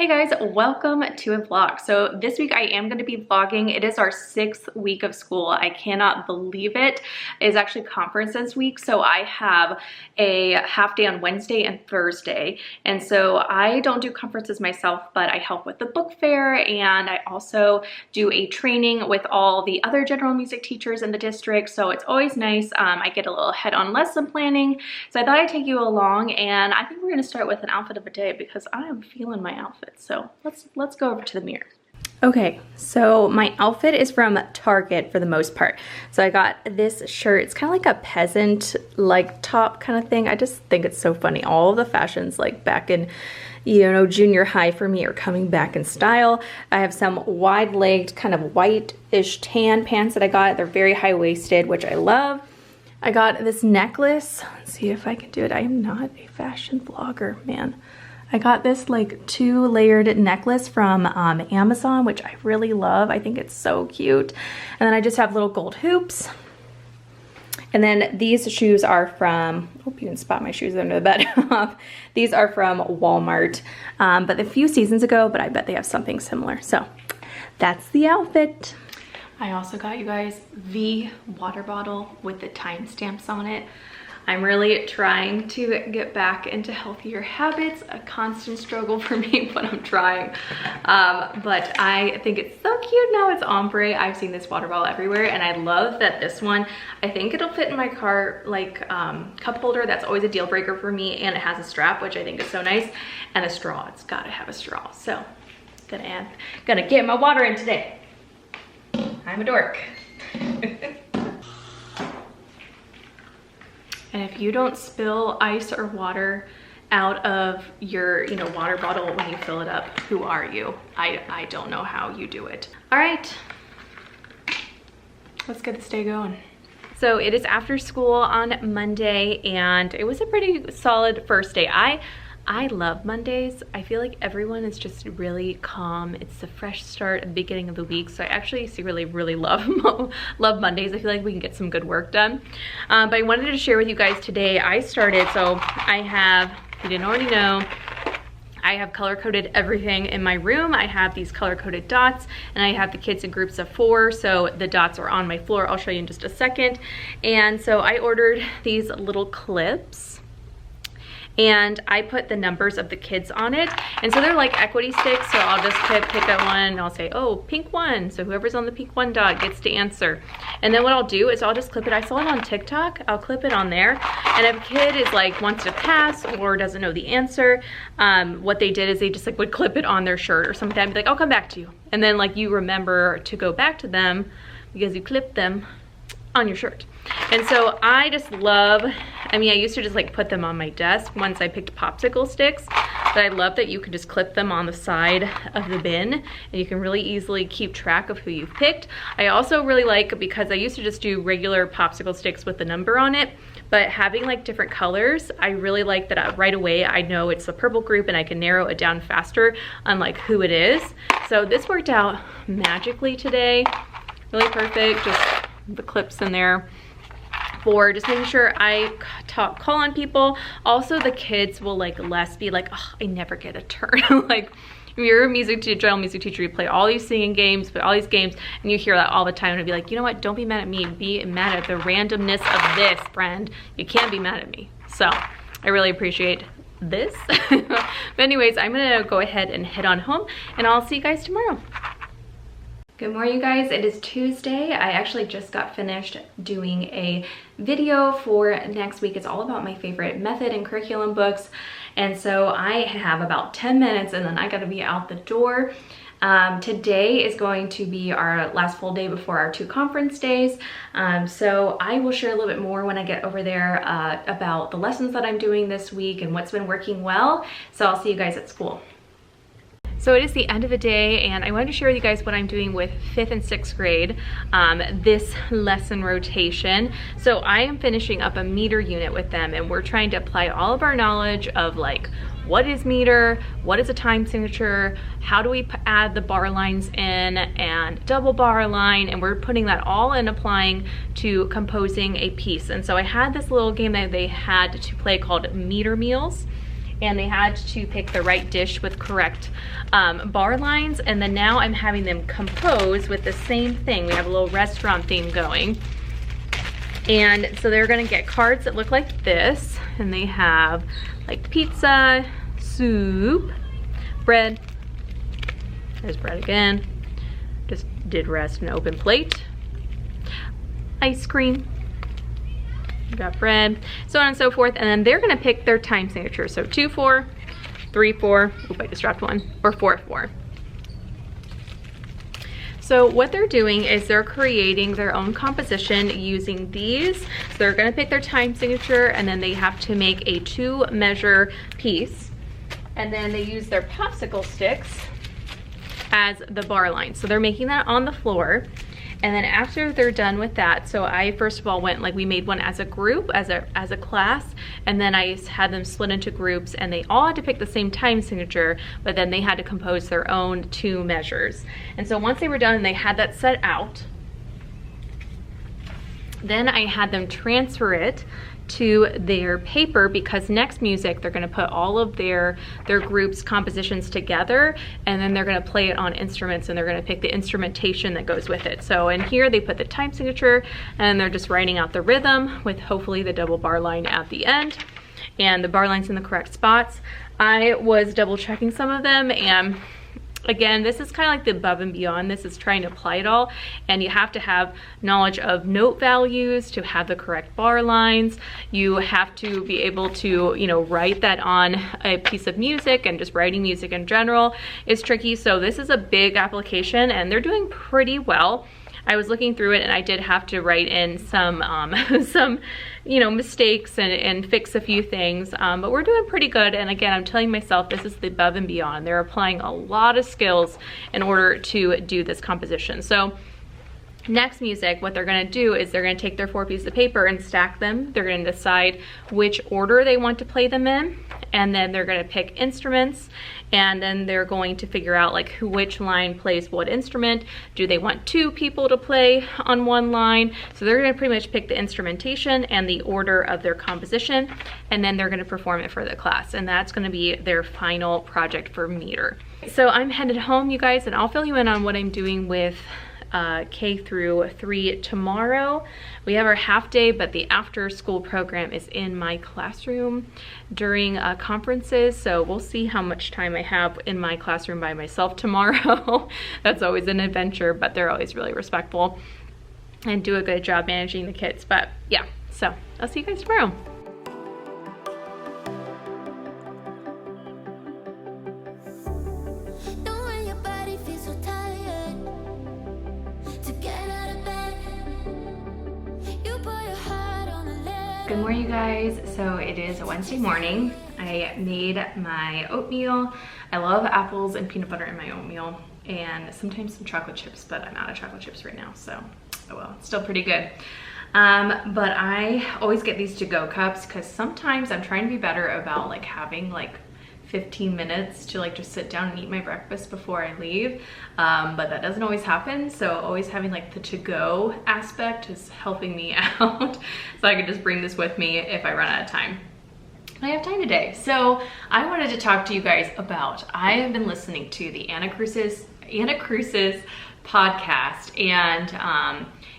Hey guys, welcome to a vlog. So this week I am going to be vlogging. It is our 6th week of school. I cannot believe it. It is actually conference this week. So I have a half day on Wednesday and Thursday. And so I don't do conferences myself, but I help with the book fair. And I also do a training with all the other general music teachers in the district. So it's always nice. I get a little head on lesson planning. So I thought I'd take you along, and I think we're going to start with an outfit of the day because I am feeling my outfit. So let's go over to the mirror. Okay, so my outfit is from Target for the most part. So I got this shirt. It's kind of like a peasant like top kind of thing. I just think it's so funny. All of the fashions like back in, you know, junior high for me are coming back in style. I have some wide-legged kind of white-ish tan pants that I got. They're very high-waisted, which I love. I got this necklace. Let's see if I can do it. I am not a fashion vlogger, man. I got this like 2-layered necklace from Amazon, which I really love. I think it's so cute. And then I just have little gold hoops. And then these shoes are from, hope you can spot my shoes under the bed. These are from Walmart, but a few seasons ago, but I bet they have something similar. So that's the outfit. I also got, you guys, the water bottle with the timestamps on it. I'm really trying to get back into healthier habits, a constant struggle for me, but I'm trying. But I think it's so cute now. It's ombre. I've seen this water bottle everywhere, and I love that this one, I think it'll fit in my car like cup holder. That's always a deal breaker for me, and it has a strap, which I think is so nice, and a straw. It's gotta have a straw. So gonna get my water in today. I'm a dork. And if you don't spill ice or water out of your, water bottle when you fill it up, who are you? I don't know how you do it. All right, let's get this day going. So it is after school on Monday, and it was a pretty solid first day. I love Mondays. I feel like everyone is just really calm. It's the fresh start at the beginning of the week. So I actually really love Mondays. I feel like we can get some good work done. But I wanted to share with you guys today, so I have, if you didn't already know, I have color-coded everything in my room. I have these color-coded dots, and I have the kids in groups of 4, so the dots are on my floor. I'll show you in just a second. And so I ordered these little clips, and I put the numbers of the kids on it. And so they're like equity sticks, so I'll just pick up one, and I'll say, oh, pink 1. So whoever's on the pink 1 dot gets to answer. And then what I'll do is I'll just clip it. I saw it on TikTok. I'll clip it on there. And if a kid is like, wants to pass or doesn't know the answer, what they did is they just like would clip it on their shirt or something. I'd be like, I'll come back to you. And then like you remember to go back to them because you clipped them on your shirt. And so I just love, I used to just like put them on my desk once I picked popsicle sticks, but I love that you can just clip them on the side of the bin, and you can really easily keep track of who you've picked. I also really like, because I used to just do regular popsicle sticks with the number on it, but having like different colors, I really like that right away I know it's the purple group, and I can narrow it down faster on like who it is. So this worked out magically today. Really perfect, just the clips in there for just making sure I call on people. Also, the kids will like less be like, oh, I never get a turn. Like if you're a general music teacher, you play all these singing games, but all these games, and you hear that all the time, and be like, you know what, don't be mad at me, be mad at the randomness of this, friend. You can't be mad at me. So I really appreciate this. But anyways, I'm gonna go ahead and head on home, and I'll see you guys tomorrow. Good morning, you guys. It is Tuesday. I actually just got finished doing a video for next week. It's all about my favorite method and curriculum books. And so I have about 10 minutes, and then I gotta be out the door. Today is going to be our last full day before our 2 conference days. So I will share a little bit more when I get over there about the lessons that I'm doing this week and what's been working well. So I'll see you guys at school. So it is the end of the day, and I wanted to share with you guys what I'm doing with 5th and 6th grade, this lesson rotation. So I am finishing up a meter unit with them, and we're trying to apply all of our knowledge of like, what is meter, what is a time signature, how do we add the bar lines in and double bar line, and we're putting that all in, applying to composing a piece. And so I had this little game that they had to play called Meter Meals. and they had to pick the right dish with correct bar lines. And then now I'm having them compose with the same thing. We have a little restaurant theme going. And so they're gonna get cards that look like this, and they have like pizza, soup, bread, there's bread again, just did rest an open plate, ice cream, we got bread, so on and so forth. And then they're gonna pick their time signature. So 2-4, 3-4, oop, I just dropped one, or 4-4. So what they're doing is they're creating their own composition using these. So they're gonna pick their time signature, and then they have to make a 2-measure piece. And then they use their popsicle sticks as the bar line. So they're making that on the floor. And then after they're done with that, so I first of all went, like, we made one as a group, as a class, and then I had them split into groups, and they all had to pick the same time signature, but then they had to compose their own 2 measures. And so once they were done and they had that set out, then I had them transfer it to their paper, because next music they're going to put all of their group's compositions together, and then they're going to play it on instruments, and they're going to pick the instrumentation that goes with it. So in here they put the time signature, and they're just writing out the rhythm with hopefully the double bar line at the end, and the bar line's in the correct spots. I was double checking some of them, and again, this is kind of like the above and beyond. This is trying to apply it all, and you have to have knowledge of note values to have the correct bar lines. You have to be able to, you know, write that on a piece of music, and just writing music in general is tricky. So this is a big application, and they're doing pretty well. I was looking through it, and I did have to write in some some, you know, mistakes and fix a few things, but we're doing pretty good. And again, I'm telling myself this is the above and beyond. They're applying a lot of skills in order to do this composition. So next music, what they're gonna do is they're gonna take their 4 pieces of paper and stack them. They're gonna decide which order they want to play them in, and then they're gonna pick instruments, and then they're going to figure out like which line plays what instrument. Do they want 2 people to play on one line? So they're gonna pretty much pick the instrumentation and the order of their composition, and then they're gonna perform it for the class, and that's gonna be their final project for meter. So I'm headed home, you guys, and I'll fill you in on what I'm doing with K through 3 tomorrow. We have our half day, but the after school program is in my classroom during conferences. So we'll see how much time I have in my classroom by myself tomorrow. That's always an adventure, but they're always really respectful and do a good job managing the kids. But yeah, so I'll see you guys tomorrow. Good morning, you guys. So it is a Wednesday morning. I made my oatmeal. I love apples and peanut butter in my oatmeal, and sometimes some chocolate chips, but I'm out of chocolate chips right now, so oh well, it's still pretty good. But I always get these to-go cups because sometimes I'm trying to be better about like having like 15 minutes to like just sit down and eat my breakfast before I leave, but that doesn't always happen. So always having like the to-go aspect is helping me out, so I can just bring this with me if I run out of time. I have time today, so I wanted to talk to you guys about, I have been listening to the Anna Cruz's podcast, and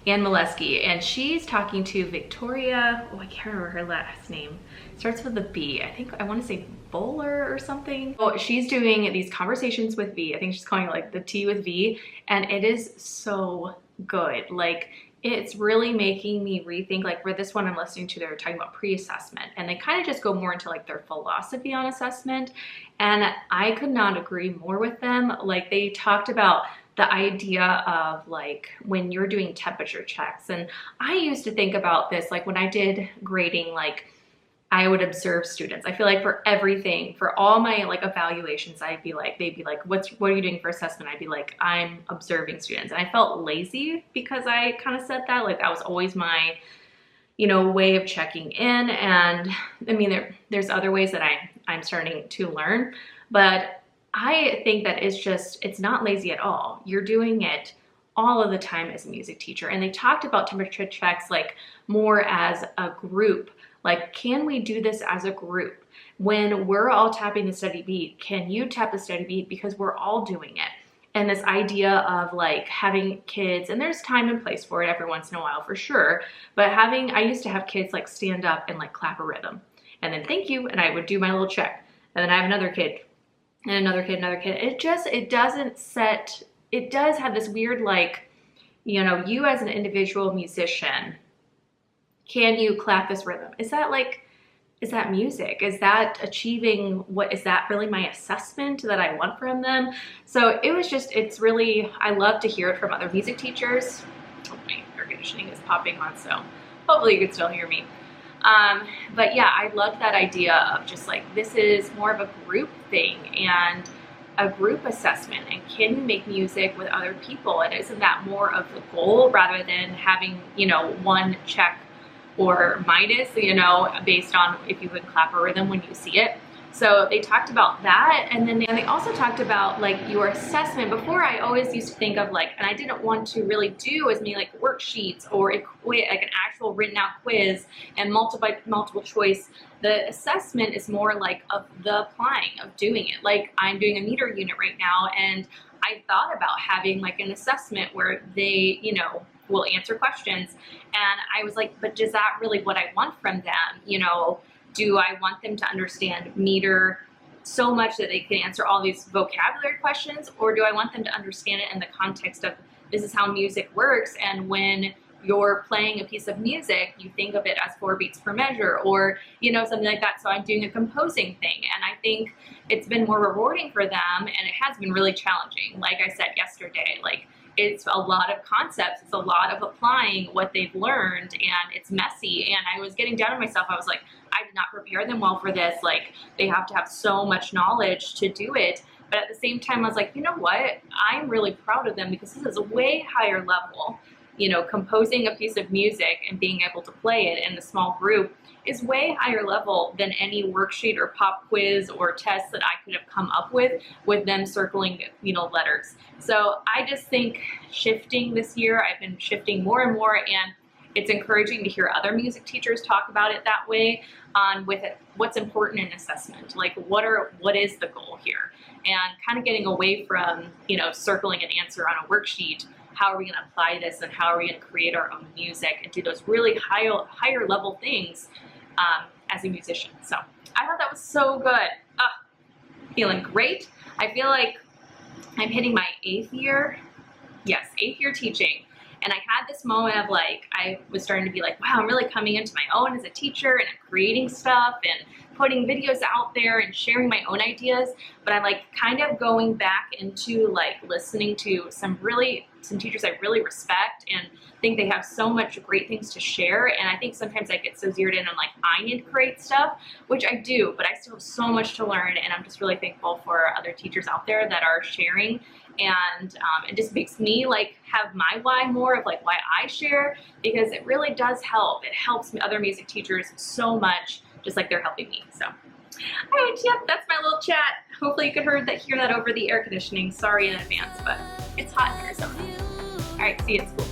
Ann Molesky, and she's talking to Victoria, oh I can't remember her last name, starts with a B, I want to say Bowler or something. Oh, she's doing these conversations with V, I think she's calling it like the tea with V, and it is so good. Like, it's really making me rethink. Like for this one I'm listening to, they're talking about pre-assessment, and they kind of just go more into like their philosophy on assessment, and I could not agree more with them. Like they talked about the idea of like when you're doing temperature checks, and I used to think about this like when I did grading, like I would observe students. I feel like for everything, for all my like evaluations, I'd be like, they'd be like, what are you doing for assessment? I'd be like, I'm observing students. And I felt lazy because I kind of said that, like that was always my, you know, way of checking in. And I mean, there's other ways that I'm starting to learn, but I think that it's not lazy at all. You're doing it all of the time as a music teacher. And they talked about temperature checks like more as a group, Like, can we do this as a group? When we're all tapping the steady beat, can you tap the steady beat because we're all doing it? And this idea of like having kids, and there's time and place for it every once in a while for sure, but I used to have kids like stand up and like clap a rhythm and then thank you, and I would do my little check. And then I have another kid and another kid, another kid. It does have this weird like, you know, you as an individual musician, can you clap this rhythm? Is that music? Is that achieving is that really my assessment that I want from them? So I love to hear it from other music teachers. Oh, my air conditioning is popping on, so hopefully you can still hear me. But yeah, I love that idea of just like, this is more of a group thing and a group assessment, and can you make music with other people? And isn't that more of the goal rather than having, you know, one check or minus, you know, based on if you would clap a rhythm when you see it. So they talked about that, and then they also talked about like your assessment. Before, I always used to think of like, and I didn't want to really do as many like worksheets or like an actual written out quiz and multiple choice. The assessment is more like of the applying, of doing it. Like, I'm doing a meter unit right now, and I thought about having like an assessment where they, you know, will answer questions. And I was like, but is that really what I want from them? You know, do I want them to understand meter so much that they can answer all these vocabulary questions? Or do I want them to understand it in the context of, this is how music works, and when you're playing a piece of music, you think of it as 4 beats per measure, or, you know, something like that. So I'm doing a composing thing, and I think it's been more rewarding for them, and it has been really challenging. Like I said yesterday, like, it's a lot of concepts, it's a lot of applying what they've learned, and it's messy. And I was getting down on myself. I was like, I did not prepare them well for this. Like, they have to have so much knowledge to do it. But at the same time, I was like, you know what? I'm really proud of them, because this is a way higher level. You know, composing a piece of music and being able to play it in a small group is way higher level than any worksheet or pop quiz or test that I could have come up with them circling, you know, letters. So I just think shifting this year, I've been shifting more and more, and it's encouraging to hear other music teachers talk about it that way, on with it, what's important in assessment, like what is the goal here, and kind of getting away from, you know, circling an answer on a worksheet. How are we going to apply this, and how are we going to create our own music and do those really higher level things as a musician? So I thought that was so good. Feeling great. I feel like I'm hitting my 8th year. Yes, 8th year teaching. And I had this moment of like, I was starting to be like, wow, I'm really coming into my own as a teacher, and I'm creating stuff and putting videos out there and sharing my own ideas. But I'm like kind of going back into like listening to some teachers I really respect and think they have so much great things to share. And I think sometimes I get so zeroed in on like, I need to create stuff, which I do, but I still have so much to learn. And I'm just really thankful for other teachers out there that are sharing. And it just makes me like have my why more of like why I share, because it really does help. It helps other music teachers so much, just like they're helping me. So, all right, yep, that's my little chat. Hopefully you could hear that over the air conditioning. Sorry in advance, but it's hot in Arizona. All right, see you at school.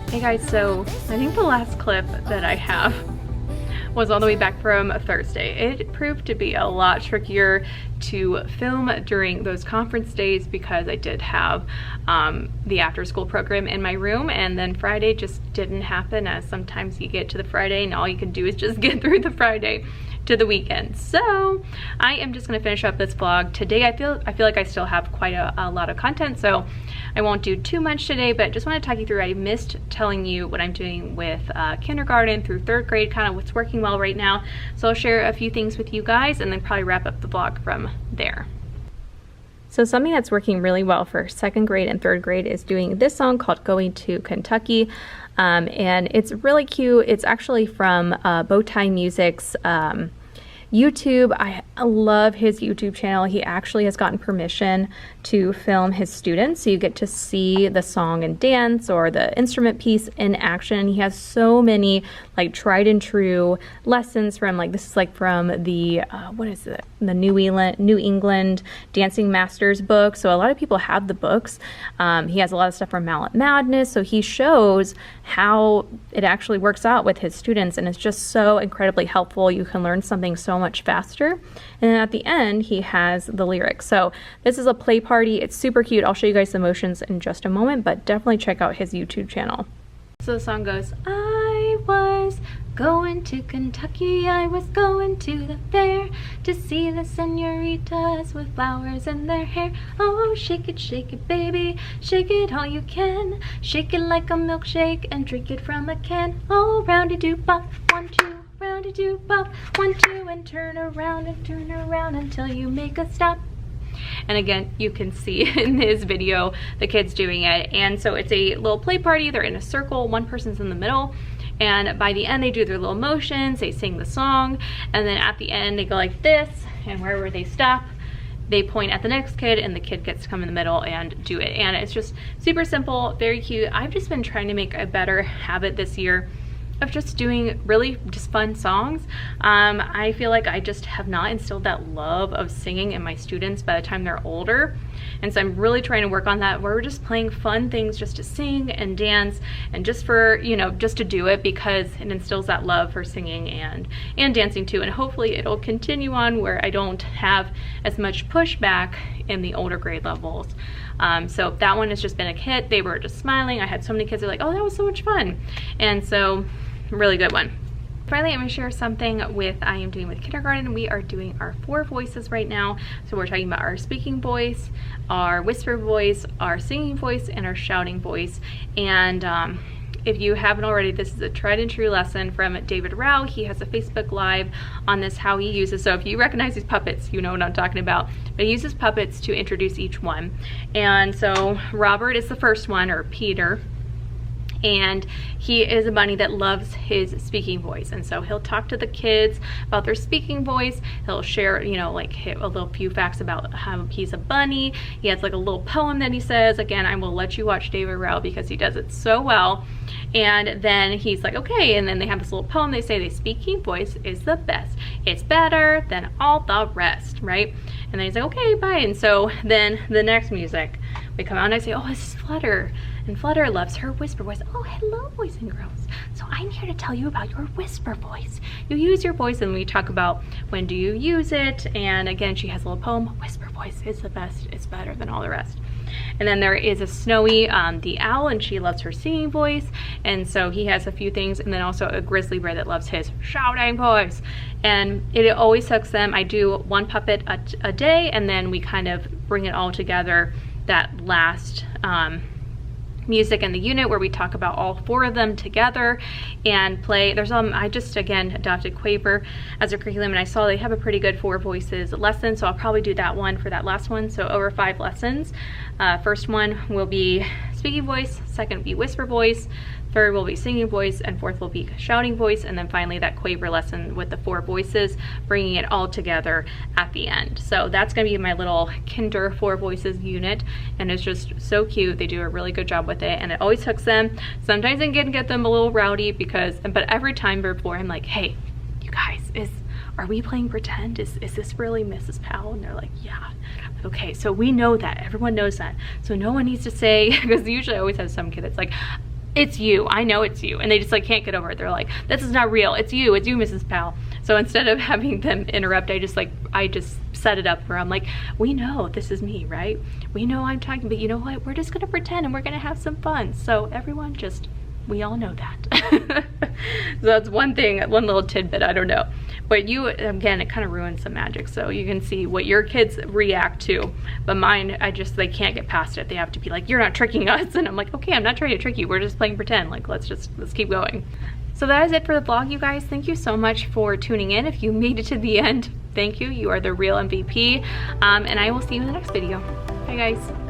Hey guys, so I think the last clip that I have was all the way back from Thursday. It proved to be a lot trickier to film during those conference days because I did have the after school program in my room, and then Friday just didn't happen, as sometimes you get to the Friday and all you can do is just get through the Friday to the weekend. So I am just gonna finish up this vlog today. I feel like I still have quite a lot of content, so I won't do too much today, but just want to talk you through. I missed telling you what I'm doing with kindergarten through 3rd grade, kind of what's working well right now. So I'll share a few things with you guys and then probably wrap up the vlog from there. So something that's working really well for 2nd grade and 3rd grade is doing this song called Going to Kentucky. And it's really cute. It's actually from Bowtie Music's YouTube. I love his YouTube channel. He actually has gotten permission to film his students, so you get to see the song and dance or the instrument piece in action. He has so many like tried and true lessons from like, this is like from the, what is it? The New England Dancing Masters book. So a lot of people have the books. He has a lot of stuff from Mallet Madness. So he shows how it actually works out with his students, and it's just so incredibly helpful. You can learn something so much faster. And then at the end, he has the lyrics. So this is a play party. It's super cute. I'll show you guys the motions in just a moment, but definitely check out his YouTube channel. So the song goes, I was going to Kentucky, I was going to the fair to see the senoritas with flowers in their hair. Oh, shake it, baby, shake it all you can. Shake it like a milkshake and drink it from a can. Oh, roundy-doo-bop, 1, 2, roundy-doo-bop, 1, 2, and turn around until you make a stop. And again, you can see in this video the kids doing it. And so it's a little play party. They're in a circle, one person's in the middle, and by the end they do their little motions, they sing the song, and then at the end they go like this, and wherever they stop they point at the next kid, and the kid gets to come in the middle and do it. And it's just super simple, very cute. I've just been trying to make a better habit this year of just doing really just fun songs. I feel like I just have not instilled that love of singing in my students by the time they're older. And so I'm really trying to work on that, where we're just playing fun things just to sing and dance, and just for, you know, just to do it because it instills that love for singing and dancing too. And hopefully it'll continue on where I don't have as much pushback in the older grade levels. So that one has just been a hit. They were just smiling. I had so many kids that were like, oh, that was so much fun. And so really good one. Finally, I'm going to share something with I Am Doing with Kindergarten. We are doing our 4 voices right now. So we're talking about our speaking voice, our whisper voice, our singing voice, and our shouting voice. And if you haven't already, this is a tried and true lesson from David Rao. He has a Facebook Live on this, how he uses, so if you recognize these puppets, you know what I'm talking about. But he uses puppets to introduce each one. And so Robert is the first one, or Peter. And he is a bunny that loves his speaking voice, and so he'll talk to the kids about their speaking voice. He'll share, you know, like a little few facts about how he's a bunny. He has like a little poem that he says. Again, I will let you watch David Rao because he does it so well. And then he's like, okay, and then they have this little poem. They say the speaking voice is the best. It's better than all the rest, right? And then he's like, okay, bye. And so then the next music, we come out and I say, oh, this is Flutter. And Flutter loves her whisper voice. Oh, hello, boys and girls. So I'm here to tell you about your whisper voice. You use your voice, and we talk about when do you use it. And again, she has a little poem. Whisper voice is the best. It's better than all the rest. And then there is a Snowy, the owl, and she loves her singing voice. And so he has a few things. And then also a Grizzly Bear that loves his shouting voice. And it always hooks them. I do one puppet a day, and then we kind of bring it all together that last music in the unit where we talk about all 4 of them together and play. There's I just again adopted Quaver as a curriculum, and I saw they have a pretty good 4 voices lesson, so I'll probably do that one for that last one. So over 5 lessons. First one will be speaking voice, second will be whisper voice, third will be singing voice, and fourth will be shouting voice, and then finally that Quaver lesson with the 4 voices, bringing it all together at the end. So that's going to be my little Kinder 4 voices unit, and it's just so cute. They do a really good job with it, and it always hooks them. Sometimes I can get them a little rowdy but every time before I'm like, hey, you guys, are we playing pretend? Is this really Mrs. Powell? And they're like, yeah. Okay, so we know that. Everyone knows that. So no one needs to say, because usually I always have some kid that's like, it's you, I know it's you, and they just like can't get over it. They're like, this is not real, it's you, Mrs. Powell. So instead of having them interrupt, I just set it up where I'm like, we know this is me, right? We know I'm talking, but you know what, we're just gonna pretend and we're gonna have some fun. So everyone just, we all know that. So that's one thing, one little tidbit, I don't know. But you, again, it kind of ruins the magic. So you can see what your kids react to. But mine, they can't get past it. They have to be like, you're not tricking us. And I'm like, okay, I'm not trying to trick you. We're just playing pretend. Like, let's keep going. So that is it for the vlog, you guys. Thank you so much for tuning in. If you made it to the end, thank you. You are the real MVP. And I will see you in the next video. Bye, guys.